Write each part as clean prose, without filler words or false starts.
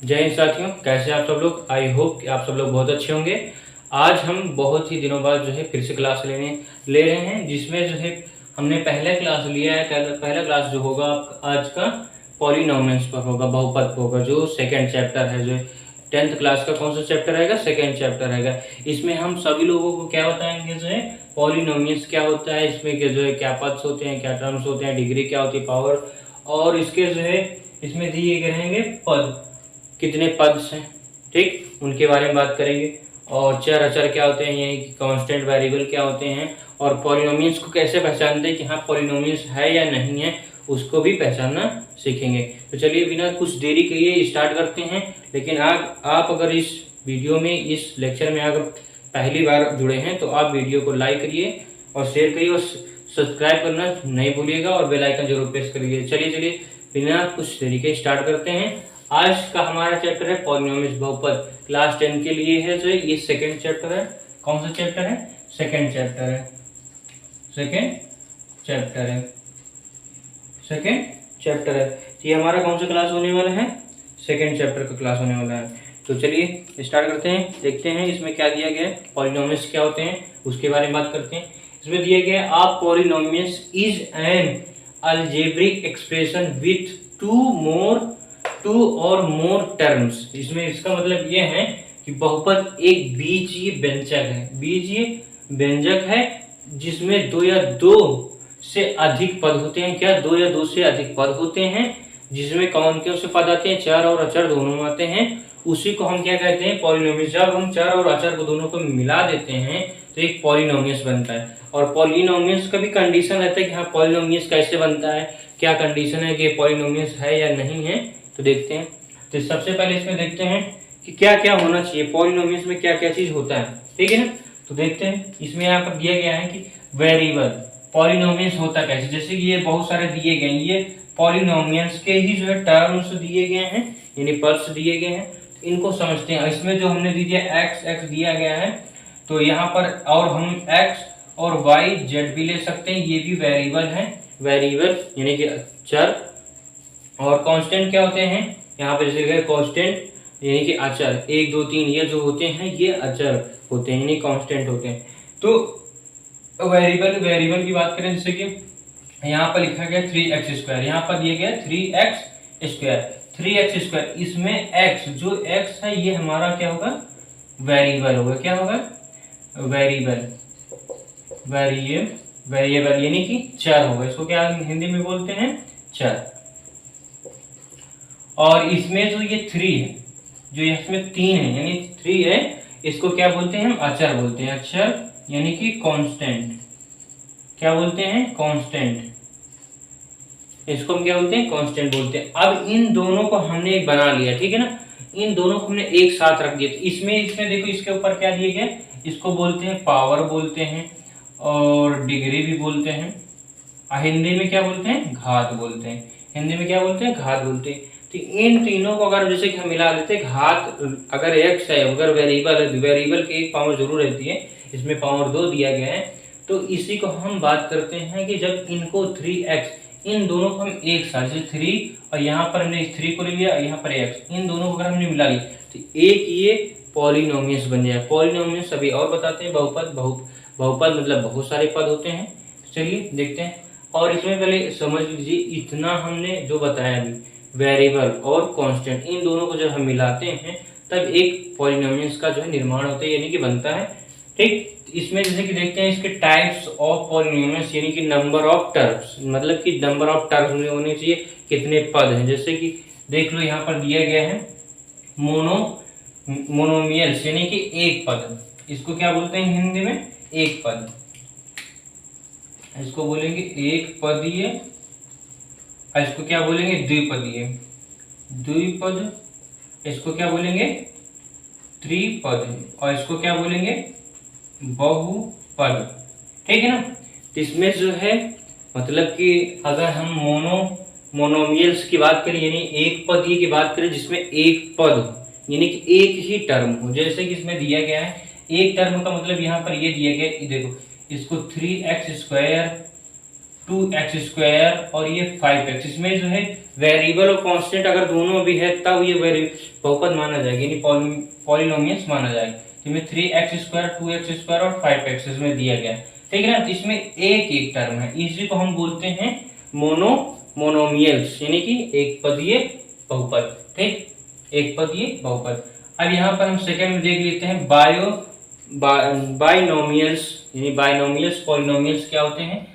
जय हिंद साथियों, कैसे आप सब लोग। आई होप कि आप सब लोग बहुत अच्छे होंगे। आज हम बहुत ही दिनों बाद जो है फिर से क्लास ले रहे हैं, जिसमें जो है हमने पहला क्लास लिया है। पहला क्लास जो होगा आज का पॉलिनोमियल्स पर होगा, बहुपद पर होगा, जो सेकंड चैप्टर है। जो 10th क्लास का कौन सा चैप्टर रहेगा? सेकंड चैप्टर रहेगा। इसमें हम सभी लोगों को क्या बताएंगे, जो है पॉलिनोमियल्स क्या होता है, इसमें के जो है क्या पद्स होते हैं, क्या टर्म्स होते हैं, डिग्री क्या होती है, पावर, और इसके जो है इसमें दिए गए रहेंगे पद, कितने पद हैं, ठीक, उनके बारे में बात करेंगे। और चर अचर क्या होते हैं, यानी कि कांस्टेंट वेरिएबल क्या होते हैं, और पॉलिनोमियल्स को कैसे पहचानते हैं कि हाँ पॉलिनोमियल्स है या नहीं है, उसको भी पहचानना सीखेंगे। तो चलिए बिना कुछ देरी किए स्टार्ट करते हैं। लेकिन आप अगर इस वीडियो में, इस लेक्चर में अगर पहली बार जुड़े हैं तो आप वीडियो को लाइक करिए और शेयर करिए और सब्सक्राइब करना नहीं भूलिएगा और बेल आइकन जरूर प्रेस करिए। चलिए बिना कुछ देरी के स्टार्ट करते हैं। आज का हमारा चैप्टर है पॉलिनोमियल्स, बहुपद, क्लास 10 के लिए है। जो ये सेकंड चैप्टर है। कौन सा चैप्टर है? सेकंड चैप्टर है। सेकंड चैप्टर है। सेकंड चैप्टर है। तो ये हमारा कौन सा क्लास होने वाला है? सेकंड चैप्टर का क्लास होने वाला है। तो चलिए स्टार्ट करते हैं, देखते हैं इसमें क्या दिया गया है, पॉलिनोमियल्स क्या होते हैं उसके बारे में बात करते हैं। इसमें दिया गया है, ah polynomials is an algebraic expression with two or more terms. इसमें इसका मतलब ये है कि बहुपद एक बीजीय व्यंजक है, बीजीय व्यंजक है जिसमें दो या दो से अधिक पद होते हैं। क्या? दो या दो से अधिक पद होते हैं, जिसमें कौन कौन से पद आते हैं? चर और अचर दोनों आते हैं। उसी को हम क्या कहते हैं? पॉलिनोमियल्स। जब हम चर और अचर को दोनों को मिला देते हैं तो एक पॉलिनोमियल्स बनता है। और पॉलिनोमियल्स का भी कंडीशन रहता है कि हाँ पॉलिनोमियल्स कैसे बनता है, क्या कंडीशन है कि पॉलिनोमियल्स है या नहीं है। तो देखते हैं। तो सबसे पहले इसमें देखते हैं कि क्या क्या होना चाहिए, पॉलिनोमियल्स में क्या क्या चीज होता है, ठीक है ना। तो देखते हैं, इसमें यहाँ पर दिया गया है कि वेरिएबल पॉलिनोमियल्स होता कैसे। जैसे कि ये बहुत सारे दिए गए हैं, ये पॉलिनोमियल्स के ही जो है टर्म्स दिए गए हैं, यानी पद्स दिए गए हैं। इनको समझते हैं। इसमें जो हमने दी दिया x दिया गया है, तो यहाँ पर और हम x और y z भी ले सकते हैं, ये भी वेरिएबल है। वेरिएबल यानी कि चर। और कांस्टेंट क्या होते हैं? यहाँ पर जैसे लिखा है कांस्टेंट यानी कि अचर, 1 2 3 ये जो होते हैं ये अचर होते हैं, यानी कांस्टेंट होते हैं। तो वेरिएबल की बात करें, जैसे कि यहाँ पर लिखा गया 3x², यहाँ पर दिया गया 3x²। इसमें x, जो x है ये हमारा क्या होगा? वेरिएबल होगा। क्या होगा? वेरिएबल। वेरिएबल यानी कि चर होगा। इसको क्या हिंदी में बोलते हैं? चर। और इसमें जो ये 3 है, जो इसमें 3 है यानी 3 है, इसको क्या बोलते हैं? हम अचर बोलते हैं। अचर यानी कि कांस्टेंट। क्या बोलते हैं? कांस्टेंट। इसको हम क्या बोलते हैं? कांस्टेंट बोलते हैं। अब इन दोनों को हमने बना लिया, ठीक है ना। इन दोनों को हमने एक साथ रख दिया। तो इसमें देखो, इसके ऊपर क्या दिए गए, इसको बोलते हैं पावर बोलते हैं, और डिग्री भी बोलते हैं। हिंदी में क्या बोलते हैं? घात बोलते हैं। हिंदी में क्या बोलते हैं? घात बोलते हैं। तो इन तीनों को अगर जैसे कि हम मिला लेते हैं, घात अगर x है, अगर वेरिएबल है, वेरिएबल की एक पावर जरूर रहती है, इसमें पावर 2 दिया गया है। तो इसी को हम बात करते हैं कि जब इनको 3x, इन दोनों को हम एक साथ, जैसे 3 और यहाँ पर हमने 3 को ले लिया, यहाँ पर x, इन दोनों को अगर हमने मिला लिया तो एक ये पॉलिनोमियल्स बन जाए। पॉलिनोमियल्स अभी और बताते हैं। बहुपद, बहुपद मतलब बहुत सारे पद होते हैं। चलिए देखते हैं। और इसमें पहले समझ लीजिए, इतना हमने जो बताया अभी, वेरिएबल और कांस्टेंट, इन दोनों को जब हम मिलाते हैं तब एक पॉलिनोमियल्स का जो है निर्माण होता है, यानी कि बनता है, ठीक। इसमें जैसे कि देखते हैं इसके टाइप्स ऑफ पॉलिनोमियल्स, यानी कि नंबर ऑफ टर्म्स, मतलब कि नंबर ऑफ टर्म्स होने चाहिए, कितने पद हैं। जैसे कि देख लो, यहाँ पर दिया गया है मोनोमियल्स यानी कि एक पद। इसको क्या बोलते हैं हिंदी में? एक पद। इसको बोलेंगे एक पदीय, और इसको क्या बोलेंगे? द्विपदीय। द्विपद। इसको क्या बोलेंगे? त्रिपद। और इसको क्या बोलेंगे? बहुपद, ठीक है ना। तो इसमें जो है मतलब कि अगर हम मोनोमियल्स की बात करें, यानी एक पदीय की बात करें, जिसमें एक पद हो, यानी कि एक ही टर्म हो। जैसे कि इसमें दिया गया है, एक टर्म का मतलब यहाँ पर ये दिया गया, देखो, इसको 3x² 2x² और ये 5x। इसमें जो है वेरिएबल और कांस्टेंट अगर दोनों भी है तब ये बहुपद माना जाएगा, यानी पॉलिनोमियल्स माना जाएगा। इसमें 3x², 2x² और 5x इसमें दिया गया, ठीक है ना। तो इसमें एक एक टर्म है, इसी को हम बोलते हैं मोनोमियल्स, यानी कि एक पदीय बहुपद, ठीक, एक पदीय बहुपद। अब यहाँ पर हम सेकंड में देख लेते हैं बाइनोमियल्स, यानी बाइनोमियल्स पॉलिनोमियल्स क्या होते हैं।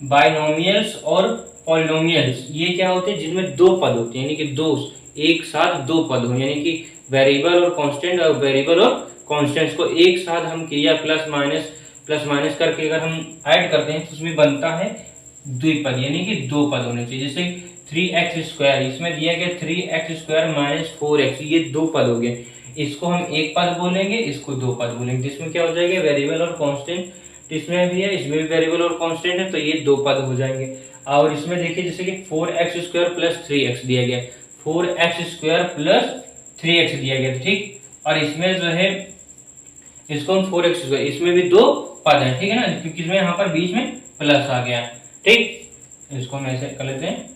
बाइनोमियल्स और पॉलिनोमियल्स ये क्या होते हैं, जिनमें दो पद होते हैं, यानी कि दो एक साथ दो पद हो, यानी कि वेरिएबल और कांस्टेंट, और वेरिएबल और कांस्टेंट्स को एक साथ हम किया प्लस माइनस करके अगर हम ऐड करते हैं तो उसमें बनता है द्विपद, यानी कि दो पद होने चाहिए। जैसे 3x², इसमें दिया गया 3x² - 4x, ये दो पद हो गए। इसको हम एक पद बोलेंगे, इसको दो पद बोलेंगे, जिसमें क्या हो जाएगा वेरिएबल और कांस्टेंट इसमें भी है, इसमें भी वेरिएबल और कांस्टेंट है, तो ये दो पद हो जाएंगे। और इसमें देखिए जैसे कि 4x² + 3x दिया गया, 4x² + 3x दिया गया, ठीक। और इसमें जो है इसको हम 4x², इसमें भी दो पद है, ठीक है ना, क्योंकि इसमें यहाँ पर बीच में प्लस आ गया, ठीक। इसको हम ऐसे कर लेते हैं,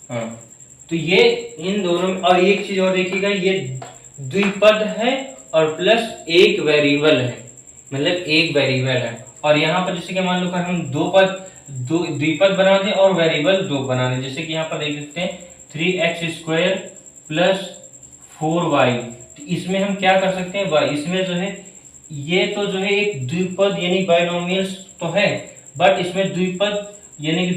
हाँ। तो ये इन दोनों में, और एक चीज और देखिएगा, ये द्विपद है और प्लस एक वेरिएबल है, मतलब एक वेरिएबल है। और यहाँ पर जैसे कि मान लो हम द्विपद बना दें और वेरिएबल दो बना दें, जैसे कि यहाँ पर देख सकते हैं 3x² + 4y। तो इसमें हम क्या कर सकते हैं, इसमें जो है ये तो जो है एक द्विपद यानी बाइनोमियल्स तो है, बट इसमें द्विपद यानी कि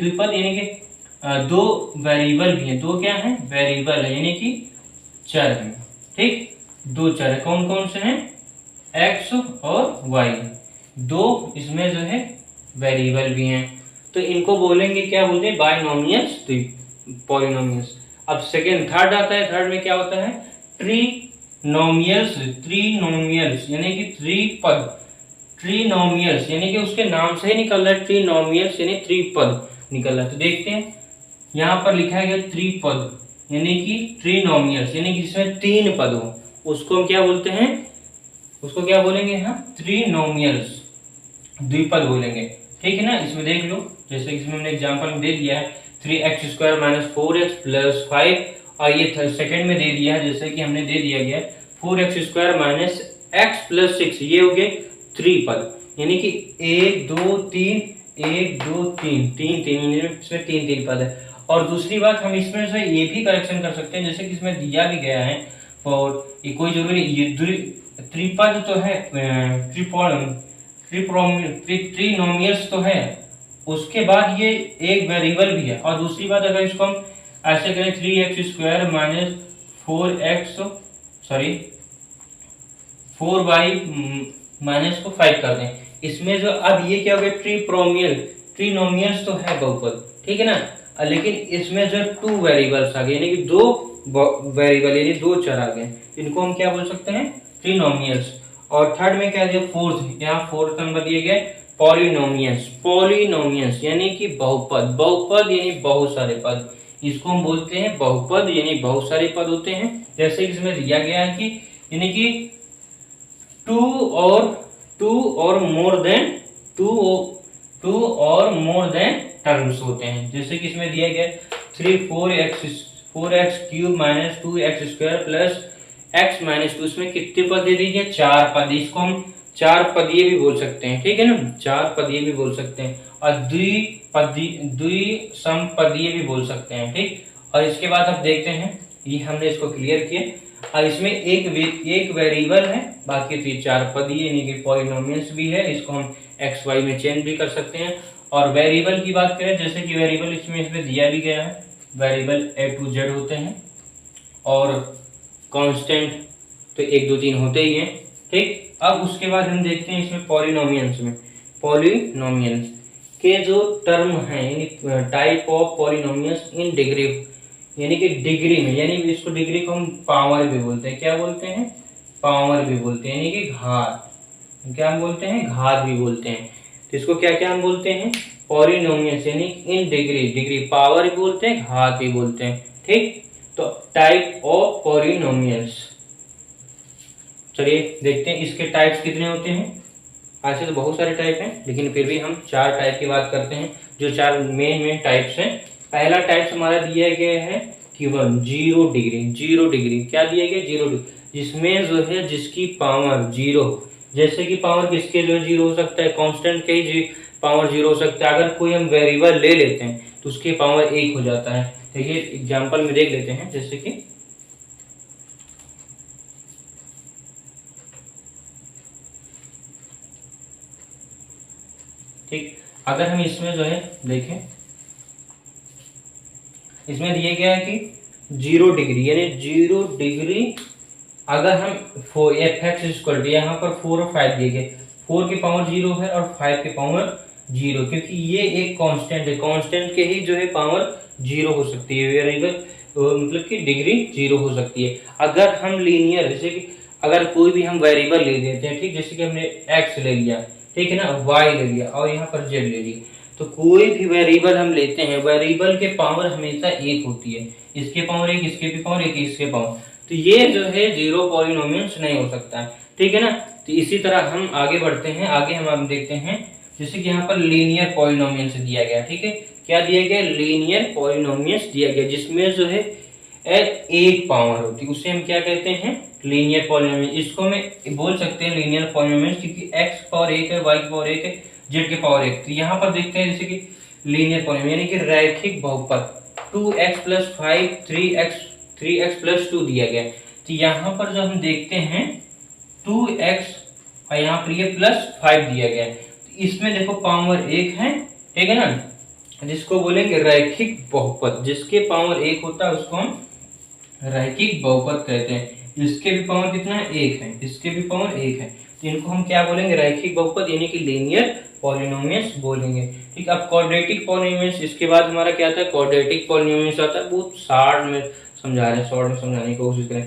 दो वेरिएबल भी हैं, दो क्या है वेरिएबल है, यानी कि चर है, ठीक। दो चर है, कौन कौन से हैं, x और y, दो इसमें जो है वेरिएबल भी हैं। तो इनको बोलेंगे, क्या बोलते हैं, बाइनोमियल्स, पॉलिनोमियल्स। अब सेकेंड थर्ड आता है, थर्ड में क्या होता है, ट्रीनोमियल्स यानी कि त्रिपद, ट्रीनोमियल्स यानी कि उसके नाम से ही निकल रहा है, ट्रीनोमियल्स यानी त्रिपद निकल रहा है। तो देखते हैं यहाँ पर लिखा है त्रिपद यानी कि ट्रीनोमियल्स, यानी कि इसमें तीन पद हो, उसको हम क्या बोलते हैं, उसको क्या बोलेंगे, यहाँ ट्रीनोमियल्स, द्विपद बोलेंगे, ठीक है ना। इसमें देख लो, जैसे इसमें हमने एग्जांपल में दे दिया है 3x² - 4x + 5, और ये सेकंड में दे दिया है, जैसे कि हमने दे दिया गया 4x² - x + 6, ये हो गए त्रिपद, यानी कि 1 2 3 1 2 3 3 3, इसमें तीन तीन पद है। और दूसरी बात हम इसमें से ये भी करेक्शन कर सकते हैं, जैसे कि इसमें दिया भी गया है, और ये कोई जरूरी ये त्रिपद तो है, ट्रीनोमियल्स तो है, उसके बाद ये एक वेरिएबल भी है। और दूसरी बात अगर इसको हम ऐसे करें 3x² - 4y - 5 कर दें, इसमें जो अब ये क्या हो गया, ट्रीनोमियल्स तो है बहुपद, ठीक है ना, लेकिन इसमें जो टू वेरिएबल्स आ गए, यानी कि दो वेरिएबल यानी दो चर आ गए, इनको हम क्या बोल सकते हैं, ट्रीनोमियल्स। और थर्ड में क्या दिया, फोर्थ, यहाँ फोर्थ नंबर दिए गए पॉलिनोमियल्स यानी कि बहुपद यानी बहुत सारे पद, इसको हम बोलते हैं बहुपद, यानी बहुत सारे पद होते हैं। जैसे कि इसमें दिया गया है कि यानी कि to or more than terms होते हैं। जैसे कि इसमें दिया गया 4x³ - 2x² + x - 2, इसमें कितने पद दे दीजिए, चार पद, इसको हम चार पदीय भी बोल सकते हैं, ठीक है ना, चार पदीय भी बोल सकते हैं, और द्विसमपदीय भी बोल सकते हैं, ठीक। और इसके बाद अब देखते हैं, ये हमने इसको क्लियर किया। और इसमें एक वेरिएबल है, बाकी थी चार पदीय यानी कि पॉलिनोमियल्स भी है, इसको हम x y में चेंज भी कर सकते हैं। और वेरिएबल की बात करें, जैसे कि वेरिएबल इसमें दिया भी गया है, वेरिएबल A to Z होते हैं, और कांस्टेंट तो 1 2 3 होते ही हैं, ठीक। अब उसके बाद हम देखते हैं इसमें पॉलिनोमियल्स के जो टर्म हैं, यानी type of polynomials in degree, यानी कि डिग्री में, यानी इसको डिग्री को हम पावर भी बोलते हैं, क्या बोलते हैं, पावर भी बोलते हैं, यानी कि घात, क्या हम बोलते हैं, घात भी बोलते हैं। तो इसको क्या क्या हम बोलते हैं, पॉलिनोमियल्स यानी इन डिग्री पावर भी बोलते हैं, घात भी बोलते हैं, ठीक। तो टाइप ऑफ पॉलिनोमियल्स, चलिए देखते हैं इसके टाइप्स कितने होते हैं। ऐसे तो बहुत सारे टाइप हैं, लेकिन फिर भी हम 4 टाइप की बात करते हैं, जो 4 मेन टाइप्स हैं। पहला टाइप हमारा दिया गया है Q1 0 डिग्री। 0 डिग्री क्या दिया गया? 0 डिग्री, जिसमें जो है जिसकी पावर 0, जैसे कि पावर किसके जो है 0 हो सकता है, कांस्टेंट के ही पावर 0 हो सकता है। अगर कोई हम वेरिएबल ले लेते हैं तो उसके पावर 1 हो जाता है। देखिए एग्जांपल में देख लेते हैं, जैसे कि ठीक, अगर हम इसमें जो है देखें, इसमें दिया गया है कि 0 डिग्री, यानी 0 डिग्री अगर हम एफ एक्स इक्वल टू, यहाँ पर 4 और 5 दिए गए, 4 की पावर 0 है और 5 की पावर 0, क्योंकि ये एक कांस्टेंट है, कांस्टेंट के ही जो है पावर 0 हो सकती है, वेरिएबल मतलब कि डिग्री 0 हो सकती है। अगर हम लीनियर, जैसे कि अगर कोई भी हम वेरिएबल ले देते हैं, ठीक, जैसे कि हमने एक्स ले लिया, ठीक है ना, वाई ले लिया और यहाँ पर जेड ले लिया, तो कोई भी वेरिएबल हम लेते हैं, वेरिएबल के पावर हमेशा 1 होती है, इसके पावर 1, इसके भी पावर 1, इसके पावर, तो ये जो है जीरो पॉलिनोमियल्स नहीं हो सकता है, ठीक है ना। तो इसी तरह हम आगे बढ़ते हैं, आगे हम देखते हैं, जैसे कि यहाँ पर लीनियर पॉलिनोमियल्स दिया गया, ठीक है, क्या दिया गया? लीनियर पॉलिनोमियल्स दिया गया, जिसमें जो है एक पावर होती है, उसे हम क्या कहते हैं? Linear polynomial. इसको मैं बोल सकते हैं लीनियर पॉलिनोमियल्स, क्योंकि एक्स पावर 1 है, वाई की पावर 1 है, जेड की पावर 1। तो यहाँ पर देखते हैं जैसे कि लीनियर पॉलिनोमियल यानी कि रैखिक बहुपद, 2x + 5 3x + 2 दिया गया। तो यहाँ पर जो हम देखते हैं 2x और यहाँ पर ये +5 दिया गया है, तो इसमें देखो पावर 1 है, ठीक है ना, जिसको बोलेंगे रैखिक बहुपद, जिसके पावर 1 होता है उसको हम रैखिक बहुपद कहते हैं। इसके भी पावर कितना है? 1 है, इसके भी पावर 1 है, तो इनको हम क्या बोलेंगे? रैखिक बहुपद यानी कि लीनियर पॉलिनोमियल्स बोलेंगे। ठीक, अब क्वाड्रेटिक पॉलिनोमियल्स, इसके बाद हमारा क्या आता है? क्वाड्रेटिक पॉलिनोमियल्स आता है, बहुत शॉर्ट में समझा रहे हैं, शॉर्ट में समझाने की कोशिश करें।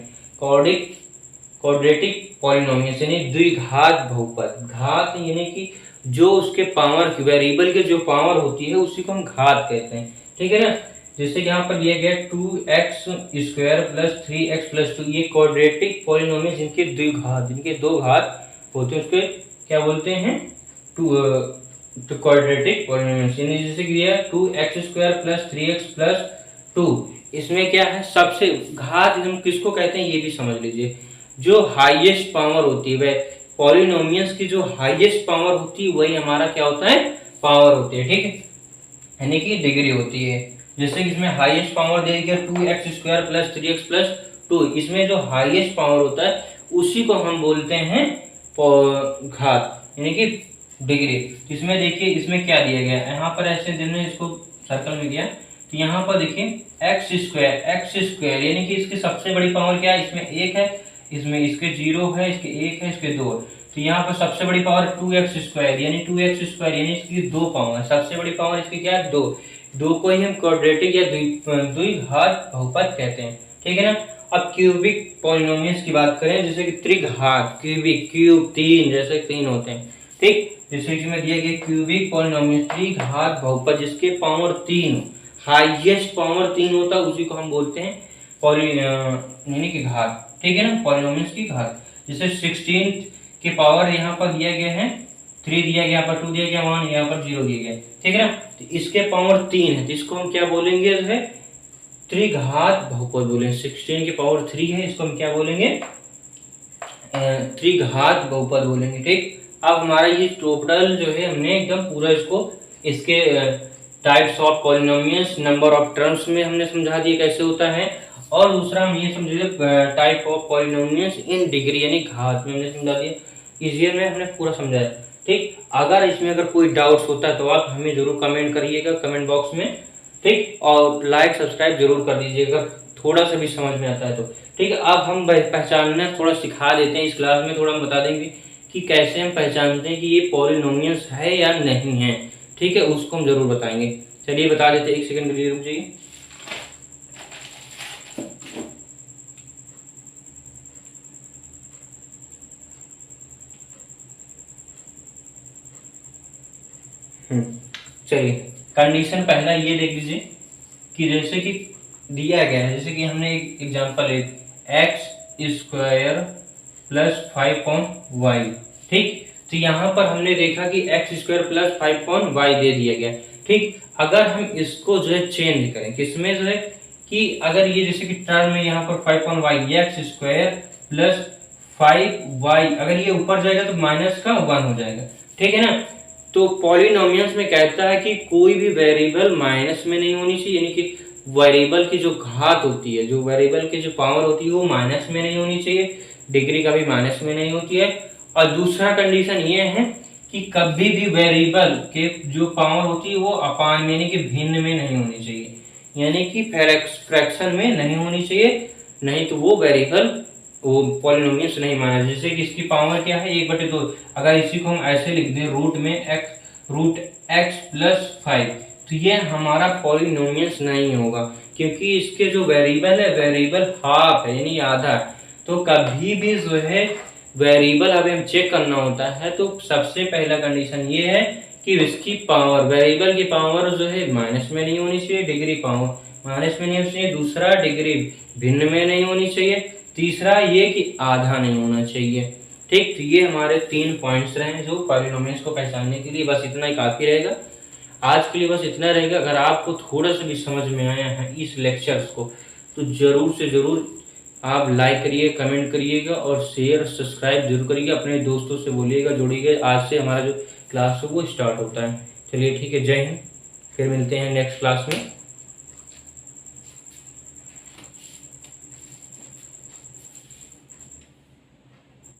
क्वाड्रेटिक पॉलिनोमियल्स यानी द्विघात बहुपद, घात यानी कि जो उसके पावर, वेरिएबल के जो पावर होती है उसी को हम घात कहते हैं, ठीक है ना। जैसे कि यहाँ पर दिया गया 2x² + 3x + 2, ये क्वाड्रेटिक पॉलिनोमियल जिनके द्विघात, जिनके दो घात होते हैं उसके क्या बोलते हैं? Two quadratic polynomials. यानी जैसे कि दिया 2x² + 3x + 2, इसमें क्या है? सबसे घात हम किसको कहते हैं ये भी समझ लीजिए। जो हाईएस्ट पावर होती है, वह पॉलिनोमियल्स की जो हाईएस्ट पावर होती है वही हमारा क्या होता है? पावर होती है, ठीक है, यानी कि डिग्री होती है। जैसे कि इसमें हाईएस्ट पावर दे दिया 2x² + 3x + 2, इसमें जो हाईएस्ट पावर होता है उसी को हम बोलते हैं घात यानी कि डिग्री। इसमें देखिए इसमें क्या दिया गया है, यहाँ पर ऐसे जिन्होंने इसको सर्कल में किया, तो यहाँ पर देखिए x² यानी कि इसकी सबसे बड़ी पावर क्या है? इसमें 1 है, इसमें इसके 0 है, इसके 1 है, इसके 2, तो यहाँ पर सबसे बड़ी पावर 2x² यानी 2x² यानी इसकी 2 पावर है, सबसे बड़ी पावर इसकी क्या है? 2 को ही हम क्वाड्रेटिक या द्विघात बहुपद कहते हैं, ठीक है ना। अब क्यूबिक पॉलिनोमियल्स की बात करें, जैसे कि त्रिघात, क्यूबिक, क्यूब 3, जैसे 3 होते हैं, ठीक, जैसे इसमें दिया गया क्यूबिक पॉलिनोमियल त्रिघात बहुपद जिसके पावर 3, हाईएस्ट पावर 3 होता है, उसी को हम बोलते हैं यानी कि घात, ठीक है ना, पॉलिनोमियल्स की घात। जैसे 16 के पावर यहाँ पर दिया गया है 3 दिया गया, यहाँ पर 2 दिया गया, 1 यहाँ पर 0 दिया गया, ठीक है ना, तो इसके पावर 3 है, तो इसको हम क्या बोलेंगे? जो है त्रिघात बहुपद बोलेंगे। 16 की पावर 3 है, इसको हम क्या बोलेंगे? त्रिघात बहुपद बोलेंगे, ठीक। अब हमारा ये टोटल जो है हमने एकदम पूरा इसके types of polynomials, number of terms में हमने समझा दिया कैसे होता है, और दूसरा हम ये समझे type of polynomials in degree यानी घात में हमने समझा दिया, इजियर में हमने पूरा समझाया, ठीक। अगर इसमें अगर कोई डाउट्स होता है तो आप हमें जरूर कमेंट करिएगा कमेंट बॉक्स में, ठीक, और लाइक सब्सक्राइब जरूर कर दीजिएगा, थोड़ा सा भी समझ में आता है तो, ठीक है। अब हम पहचानना थोड़ा सिखा देते हैं, इस क्लास में थोड़ा हम बता देंगे कि कैसे हम पहचानते हैं कि ये पॉलिनोमियल्स है या नहीं है, ठीक है, उसको हम जरूर बताएंगे। चलिए बता देते हैं, 1 सेकंड के लिए रुक जाइए। चलिए कंडीशन पहला ये देख लीजिए कि जैसे कि दिया गया है, जैसे कि हमने एक एग्जांपल है x² + 5y, ठीक, तो यहाँ पर हमने देखा कि एक्स स्क्वायर प्लस 5 दे दिया गया। ठीक, अगर हम इसको जो है चेंज करें किसमें जो है कि अगर ये जैसे कि टर्म में यहाँ पर 5 एक्स स्क्वायर प्लस 5y, अगर ये ऊपर जाएगा तो माइनस का 1 हो जाएगा। ठीक है ना। तो पॉलिनोमियल्स में कहता है कि कोई भी वेरिएबल माइनस में नहीं होनी चाहिए, यानी कि वेरिएबल की जो घात होती है, जो वेरिएबल की जो पावर होती है वो माइनस में नहीं होनी चाहिए, डिग्री कभी माइनस में नहीं होती है। और दूसरा कंडीशन ये है कि कभी भी वेरिएबल के जो पावर होती है वो अपान यानी कि भिन्न में नहीं होनी चाहिए, यानी कि फ्रैक्शन में नहीं होनी चाहिए, नहीं तो वो वेरिएबल वो पॉलिनोमियल्स नहीं माना। जैसे कि इसकी पावर क्या है 1/2, अगर इसी को हम ऐसे लिख दें रूट एक्स प्लस 5, तो ये हमारा पॉलिनोमियल्स नहीं होगा, क्योंकि इसके जो वेरिएबल है वेरिएबल हाफ है यानी आधा। तो कभी भी जो है वेरिएबल अभी हम चेक करना होता है तो सबसे पहला कंडीशन ये है कि इसकी पावर, वेरिएबल की पावर जो है माइनस में नहीं होनी चाहिए, डिग्री पावर माइनस में नहीं होनी चाहिए, दूसरा डिग्री भिन्न में नहीं होनी चाहिए, तीसरा ये कि आधा नहीं होना चाहिए। ठीक, तो ये हमारे 3 पॉइंट्स रहे जो पॉलिनोमियल्स को पहचानने के लिए। बस इतना ही काफी रहेगा आज के लिए, बस इतना रहेगा। अगर आपको थोड़ा सा भी समझ में आया है इस लेक्चर्स को तो जरूर से जरूर आप लाइक करिए, कमेंट करिएगा और शेयर सब्सक्राइब जरूर करिएगा, अपने दोस्तों से बोलिएगा, जोड़िएगा। आज से हमारा जो क्लास है वो स्टार्ट होता है। चलिए ठीक है, जय हिंद, फिर मिलते हैं नेक्स्ट क्लास में।